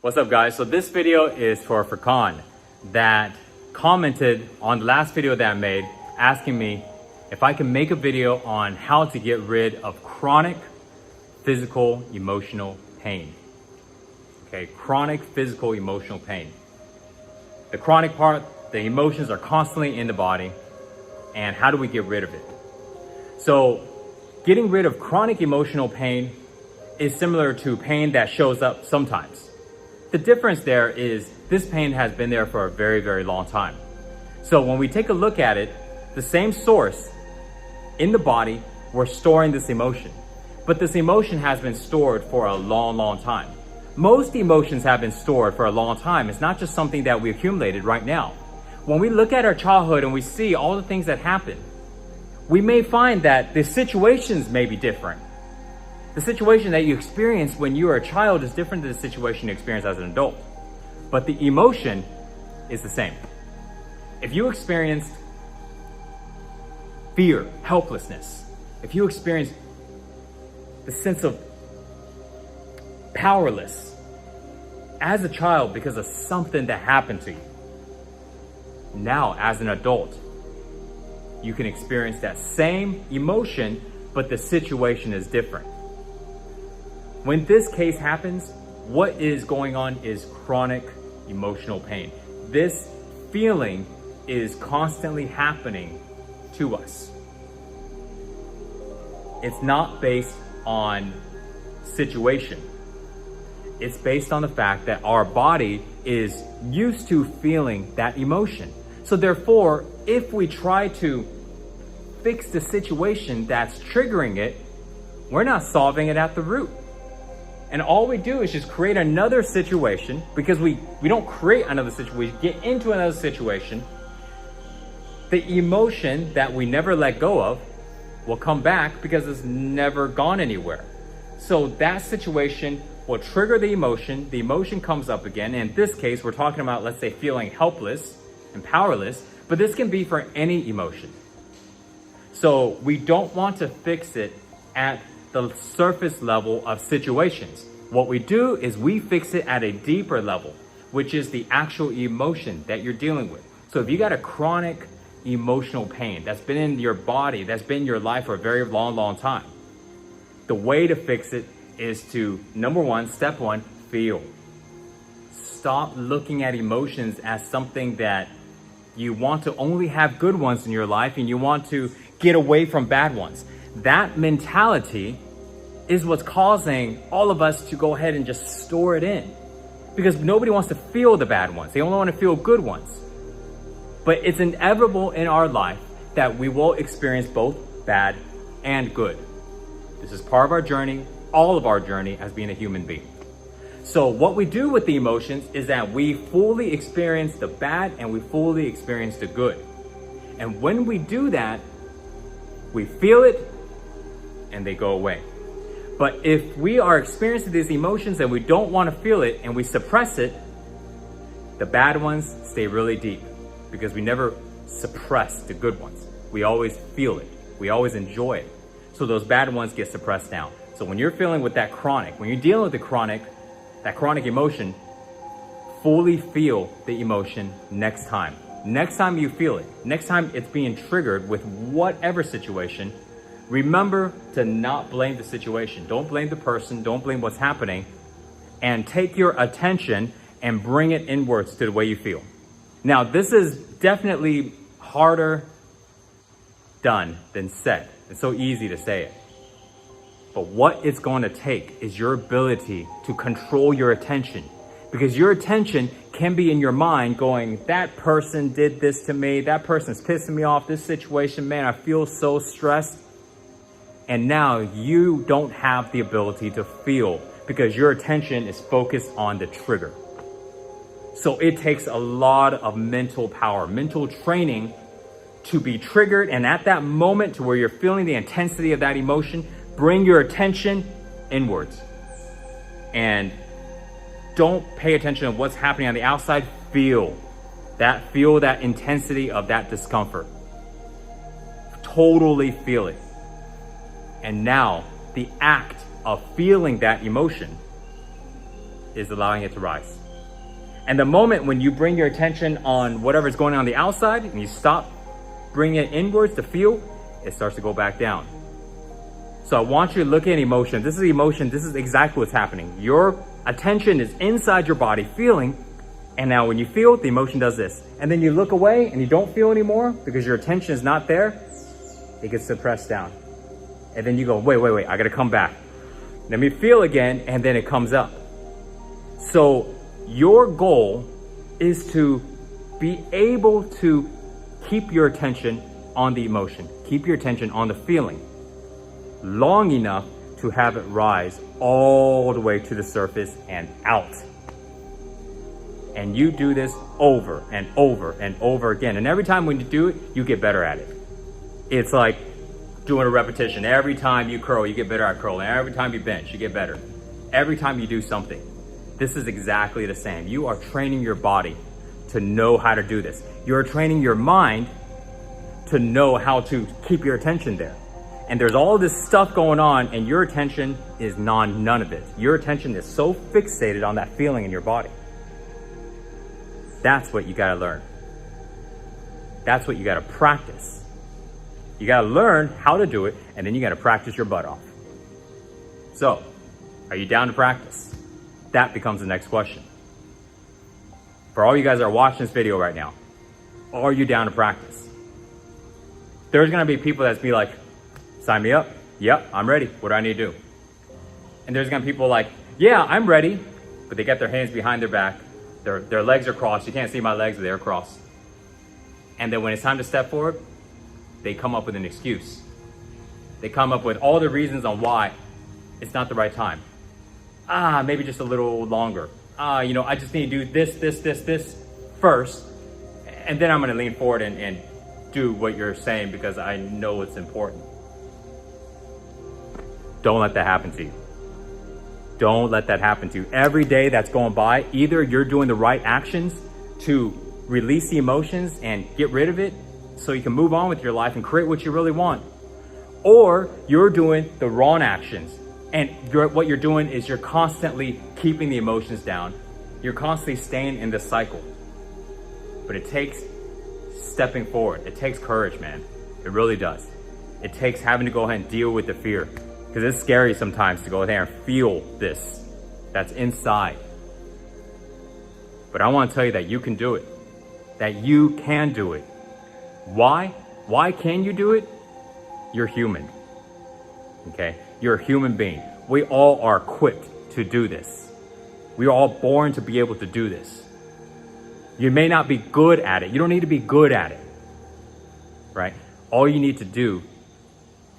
What's up, guys? So this video is for Furkan that commented on the last video that I made asking me if I can make a video on how to get rid of chronic physical emotional pain. Okay, chronic physical emotional pain. The chronic part, the emotions are constantly in the body, and how do we get rid of it? So getting rid of chronic emotional pain is similar to pain that shows up sometimes. The difference there is this pain has been there for a very, very long time. So when we take a look at it, the same source in the body, we're storing this emotion. But this emotion has been stored for a long, long time. Most emotions have been stored for a long time. It's not just something that we accumulated right now. When we look at our childhood and we see all the things that happen, we may find that the situations may be different. The situation that you experience when you were a child is different than the situation you experience as an adult. But the emotion is the same. If you experienced fear, helplessness, if you experience the sense of powerless as a child because of something that happened to you, now as an adult, you can experience that same emotion, but the situation is different. When this case happens, what is going on is chronic emotional pain. This feeling is constantly happening to us. It's not based on situation. It's based on the fact that our body is used to feeling that emotion. So therefore, if we try to fix the situation that's triggering it, we're not solving it at the root. And all we do is just create another situation, because we don't create another situation, we get into another situation. The emotion that we never let go of will come back because it's never gone anywhere. So that situation will trigger the emotion comes up again. In this case, we're talking about, let's say, feeling helpless and powerless, but this can be for any emotion. So we don't want to fix it at the surface level of situations. What we do is we fix it at a deeper level, which is the actual emotion that you're dealing with. So if you got a chronic emotional pain that's been in your body, that's been in your life for a very long, long time, the way to fix it is to, step one, feel. Stop looking at emotions as something that you want to only have good ones in your life and you want to get away from bad ones. That mentality is what's causing all of us to go ahead and just store it in, because nobody wants to feel the bad ones. They only want to feel good ones. But it's inevitable in our life that we will experience both bad and good. This is part of our journey, all of our journey as being a human being. So what we do with the emotions is that we fully experience the bad and we fully experience the good. And when we do that, we feel it and they go away. But if we are experiencing these emotions and we don't want to feel it and we suppress it, the bad ones stay really deep because we never suppress the good ones. We always feel it. We always enjoy it. So those bad ones get suppressed down. So when you're feeling with that chronic, when you're dealing with that chronic emotion, fully feel the emotion next time. Next time you feel it, next time it's being triggered with whatever situation, remember to not blame the situation. Don't blame the person, don't blame what's happening, and take your attention and bring it inwards to the way you feel. Now, this is definitely harder done than said. It's so easy to say it. But what it's going to take is your ability to control your attention. Because your attention can be in your mind going, that person did this to me, that person's pissing me off, this situation, man, I feel so stressed. And now you don't have the ability to feel because your attention is focused on the trigger. So it takes a lot of mental power, mental training to be triggered. And at that moment to where you're feeling the intensity of that emotion, bring your attention inwards. And don't pay attention to what's happening on the outside. Feel that intensity of that discomfort. Totally feel it. And now the act of feeling that emotion is allowing it to rise. And the moment when you bring your attention on whatever's going on the outside and you stop bringing it inwards to feel, it starts to go back down. So I want you to look at emotion. This is emotion. This is exactly what's happening. Your attention is inside your body feeling. And now when you feel, the emotion does this. And then you look away and you don't feel anymore because your attention is not there. It gets suppressed down. And then you go, wait, I got to come back. Let me feel again. And then it comes up. So your goal is to be able to keep your attention on the emotion, keep your attention on the feeling long enough to have it rise all the way to the surface and out. And you do this over and over and over again. And every time when you do it, you get better at it. It's like doing a repetition. Every time you curl, you get better at curling. Every time you bench, you get better. Every time you do something. This is exactly the same. You are training your body to know how to do this. You're training your mind to know how to keep your attention there. And there's all this stuff going on and your attention is none of it. Your attention is so fixated on that feeling in your body. That's what you gotta learn. That's what you gotta practice. You gotta learn how to do it, and then you gotta practice your butt off. So, are you down to practice? That becomes the next question. For all you guys that are watching this video right now, are you down to practice? There's gonna be people that's be like, sign me up. Yep, I'm ready. What do I need to do? And there's gonna be people like, yeah, I'm ready, but they got their hands behind their back. Their legs are crossed. You can't see my legs, but they're crossed. And then when it's time to step forward, they come up with an excuse. They come up with all the reasons on why it's not the right time. Maybe just a little longer. I just need to do this first. And then I'm gonna lean forward and do what you're saying because I know it's important. Don't let that happen to you. Don't let that happen to you. Every day that's going by, either you're doing the right actions to release the emotions and get rid of it so you can move on with your life and create what you really want, or you're doing the wrong actions. And what you're doing is you're constantly keeping the emotions down. You're constantly staying in this cycle. But it takes stepping forward. It takes courage, man. It really does. It takes having to go ahead and deal with the fear. Because it's scary sometimes to go there and feel this that's inside. But I want to tell you that you can do it. That you can do it. Why? Why can you do it? You're human. Okay? You're a human being. We all are equipped to do this. We are all born to be able to do this. You may not be good at it. You don't need to be good at it. Right? All you need to do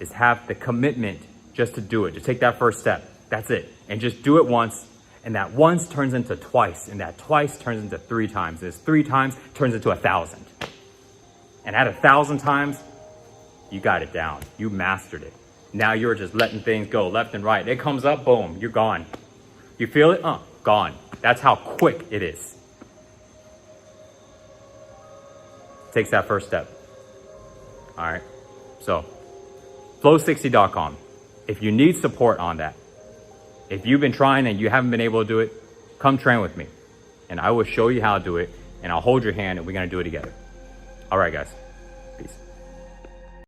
is have the commitment just to do it. Just take that first step. That's it. And just do it once. And that once turns into twice. And that twice turns into 3 times. And this 3 times turns into 1,000. And at 1,000 times, you got it down. You mastered it. Now you're just letting things go left and right. It comes up, boom, you're gone. You feel it? Gone. That's how quick it is. Takes that first step. All right. So, flow60.com. If you need support on that, if you've been trying and you haven't been able to do it, come train with me and I will show you how to do it and I'll hold your hand and we're going to do it together. All right, guys.